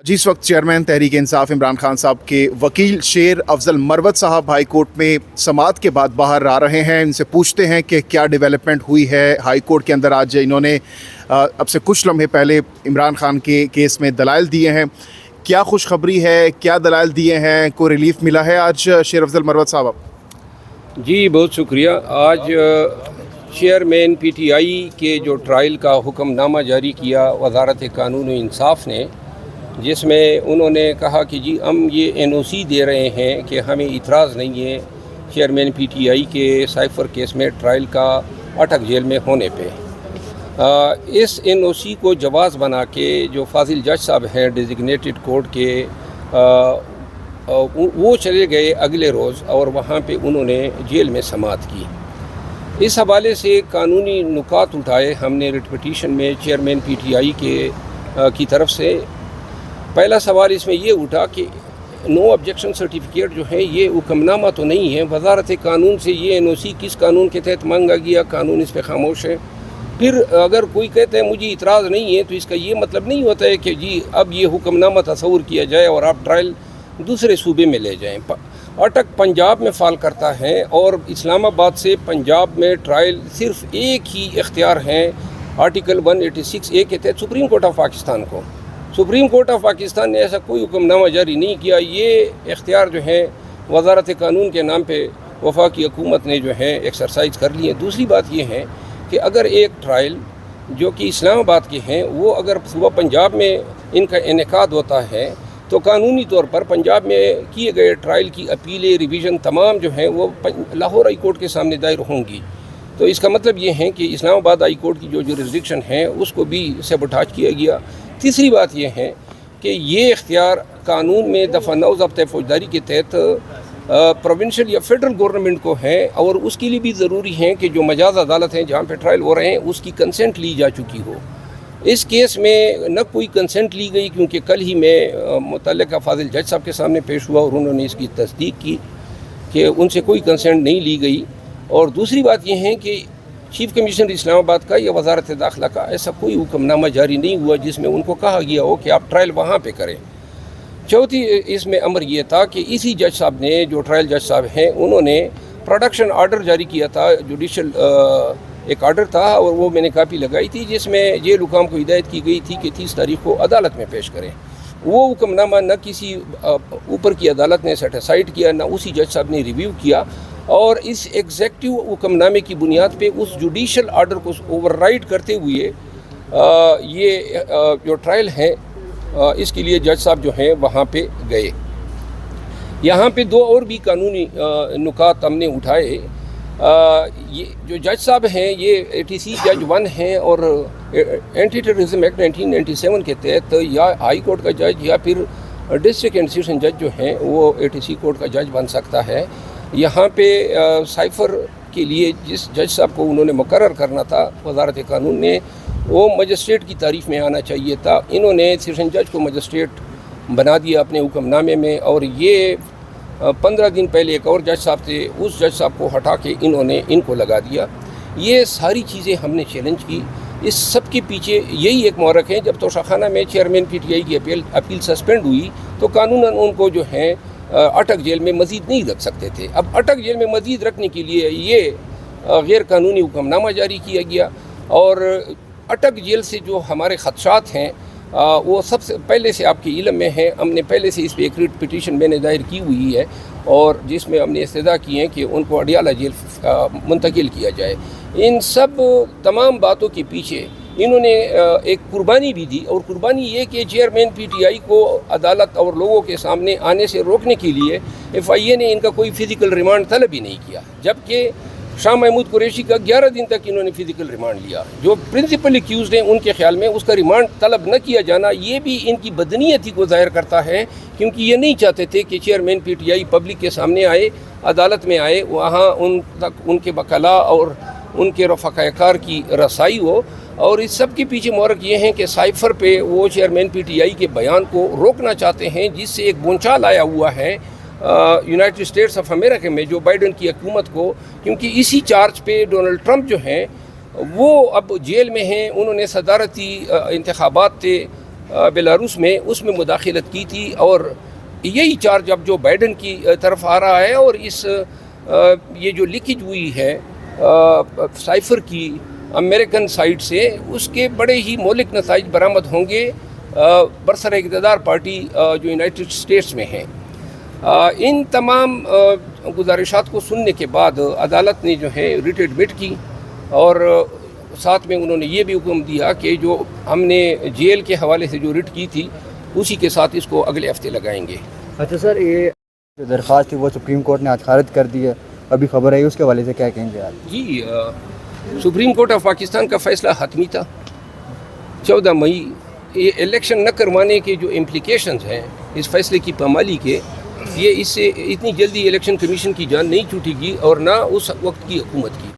जी इस वक्त चेयरमैन तहरीक इंसाफ इमरान खान साहब के वकील शेर अफजल मरवत साहब हाई कोर्ट में समाअत के बाद बाहर आ रहे हैं। इनसे पूछते हैं कि क्या डेवलपमेंट हुई है हाई कोर्ट के अंदर। आज इन्होंने अब से कुछ लम्हे पहले इमरान खान के केस में दलाइल दिए हैं। क्या खुशखबरी है, क्या दलाइल दिए हैं, कोई रिलीफ मिला है आज शेर अफजल मरवत साहब? जी बहुत शुक्रिया। आज चेयरमैन PTI के जो ट्रायल का हुक्मनामा जारी किया वज़ारत कानून व इंसाफ ने, जिसमें उन्होंने कहा कि जी हम ये NOC दे रहे हैं कि हमें इतराज़ नहीं है चेयरमैन PTI के साइफ़र केस में ट्रायल का अटक जेल में होने पे। इस NOC को जवाज़ बना के जो फाजिल जज साहब हैं डेजिग्नेटेड कोर्ट के, वो चले गए अगले रोज़ और वहाँ पे उन्होंने जेल में समाअत की। इस हवाले से कानूनी नुकात उठाए हमने रिट पिटीशन में चेयरमैन PTI की तरफ से। पहला सवाल इसमें ये उठा कि नो ऑब्जेक्शन सर्टिफिकेट जो है ये हुक्मनामा तो नहीं है, वज़ारत कानून से ये NOC किस कानून के तहत मांगा गया, कानून इस पर खामोश है। फिर अगर कोई कहता है मुझे इतराज़ नहीं है तो इसका ये मतलब नहीं होता है कि जी अब ये हुक्मनामा तस्वुर किया जाए और आप ट्रायल दूसरे सूबे में ले जाएं। अटक पंजाब में फ़ाल करता है और इस्लामाबाद से पंजाब में ट्रायल सिर्फ़ एक ही इख्तियार है आर्टिकल 186A के तहत सुप्रीम कोर्ट ऑफ पाकिस्तान को। सुप्रीम कोर्ट ऑफ पाकिस्तान ने ऐसा कोई हुक्मनामा जारी नहीं किया। ये इख्तियार जो है वज़ारत कानून के नाम पे वफाकी हुकूमत ने जो है एक्सरसाइज कर ली है। दूसरी बात ये है कि अगर एक ट्रायल जो कि इस्लामाबाद के हैं वो अगर सुबह पंजाब में इनका इनेकाद होता है तो कानूनी तौर पर पंजाब में किए गए ट्रायल की अपीलें रिवीजन तमाम जो हैं वो लाहौर हाई कोर्ट के सामने दायर होंगी। तो इसका मतलब ये है कि इस्लामाबाद हाई कोर्ट की जो जुरिस्डिक्शन है उसको भी सबोटाज किया गया। तीसरी बात यह है कि ये इख्तियार कानून में दफ़ा 9 ज़ब्त फौजदारी के तहत प्रोविंशियल या फेडरल गवर्नमेंट को है और उसके लिए भी ज़रूरी है कि जो मजाज अदालत हैं जहाँ पे ट्रायल हो रहे हैं उसकी कंसेंट ली जा चुकी हो। इस केस में न कोई कंसेंट ली गई, क्योंकि कल ही मैं मुतल्लिका फाजिल जज साहब के सामने पेश हुआ और उन्होंने इसकी तस्दीक की कि उनसे कोई कंसेंट नहीं ली गई। और दूसरी बात यह है कि चीफ कमिश्नर इस्लामाबाद का या वज़ारत दाखिला का ऐसा कोई हुक्मनामा जारी नहीं हुआ जिसमें उनको कहा गया हो कि आप ट्रायल वहाँ पे करें। चौथी इसमें अमर ये था कि इसी जज साहब ने, जो ट्रायल जज साहब हैं, उन्होंने प्रोडक्शन आर्डर जारी किया था, जुडिशल एक आर्डर था और वो मैंने कापी लगाई थी जिसमें जेल हुकाम को हिदायत की गई थी कि 30 तारीख को अदालत में पेश करें। वो हुक्मनामा न किसी ऊपर की अदालत ने सेटिसाइड किया, न उसी जज साहब ने रिव्यू किया और इस एग्जेक्टिव हुक्मनामे की बुनियाद पे उस जुडिशल आर्डर को ओवरराइड करते हुए ये जो ट्रायल है इसके लिए जज साहब जो हैं वहाँ पे गए। यहाँ पे दो और भी कानूनी नुकात हमने उठाए। ये जो जज साहब हैं ये ATC जज 1 हैं और एंटी टेररिज्म एक्ट 1997 के तहत या हाई कोर्ट का जज या फिर डिस्ट्रिक्ट एंड सेशन जज जो हैं वो ATC कोर्ट का जज बन सकता है। यहाँ पे साइफ़र के लिए जिस जज साहब को उन्होंने मुकर्रर करना था वज़ारत कानून ने, वो मजिस्ट्रेट की तारीफ़ में आना चाहिए था। इन्होंने सेशन जज को मजिस्ट्रेट बना दिया अपने हुक्मनामे में और ये 15 दिन पहले एक और जज साहब थे, उस जज साहब को हटा के इन्होंने इनको लगा दिया। ये सारी चीज़ें हमने चैलेंज की। इस सब के पीछे यही एक महरक है। जब तोशाखाना में चेयरमैन PTI की अपील सस्पेंड हुई तो कानूनन उनको जो है अटक जेल में मज़ीद नहीं रख सकते थे। अब अटक जेल में मज़ीद रखने के लिए ये गैर कानूनी हुक्मनामा जारी किया गया और अटक जेल से जो हमारे ख़दशात हैं वो सबसे पहले से आपके इल्म में है। हमने पहले से इस पर एक रिट पिटीशन मैंने दायर की हुई है और जिसमें हमने इस्तदा की है कि उनको अडियाला जेल मुंतकिल किया जाए। इन सब तमाम बातों के पीछे इन्होंने एक कुर्बानी भी दी और कुर्बानी ये कि चेयरमैन PTI को अदालत और लोगों के सामने आने से रोकने के लिए FIA ने इनका कोई फ़िज़िकल रिमांड तलब ही नहीं किया, जबकि शाह महमूद कुरैशी का 11 दिन तक इन्होंने फ़िज़िकल रिमांड लिया। जो प्रिंसिपल एक्यूज़ड हैं उनके ख्याल में उसका रिमांड तलब न किया जाना ये भी इनकी बदनीयती को ज़ाहिर करता है, क्योंकि ये नहीं चाहते थे कि चेयरमैन PTI पब्लिक के सामने आए, अदालत में आए, वहाँ उन तक उनके वकला और उनके रफ़ाकार की रसाई हो। और इस सब के पीछे महरक ये हैं कि साइफ़र पे वो चेयरमैन PTI के बयान को रोकना चाहते हैं, जिससे एक बोंचाल आया हुआ है यूनाइटेड स्टेट्स ऑफ अमेरिका में जो बाइडन की हुकूमत को, क्योंकि इसी चार्ज पे डोनाल्ड ट्रंप जो हैं वो अब जेल में हैं। उन्होंने सदारती इंतखाबात थे بیلاروس میں، اس میں مداخلت کی تھی، اور یہی چارج اب جو بائیڈن کی طرف آ رہا ہے، اور یہ جو لیکیج ہوئی ہے سائفر کی امریکن سائٹ سے، اس کے بڑے ہی مہلک نتائج برآمد ہوں گے برسر اقتدار پارٹی جو یونائٹڈ اسٹیٹس میں ہے۔ ان تمام گزارشات کو سننے کے بعد عدالت نے جو ہے ریٹ ایڈمٹ کی، اور ساتھ میں انہوں نے یہ بھی حکم دیا کہ جو ہم نے جیل کے حوالے سے جو ریٹ کی تھی اسی کے ساتھ اس کو اگلے ہفتے لگائیں گے۔ اچھا سر، یہ جو درخواست تھی وہ سپریم کورٹ نے آج خارج کر دی ہے، ابھی خبر ہے اس کے حوالے سے کیا کہیں گے آپ؟ جی، سپریم کورٹ آف پاکستان کا فیصلہ حتمی تھا 14 مئی۔ یہ الیکشن نہ کروانے کے جو امپلیکیشنز ہیں اس فیصلے کی پامالی کے، یہ اس سے اتنی جلدی الیکشن کمیشن کی جان نہیں چھوٹے گی اور نہ اس وقت کی حکومت کی۔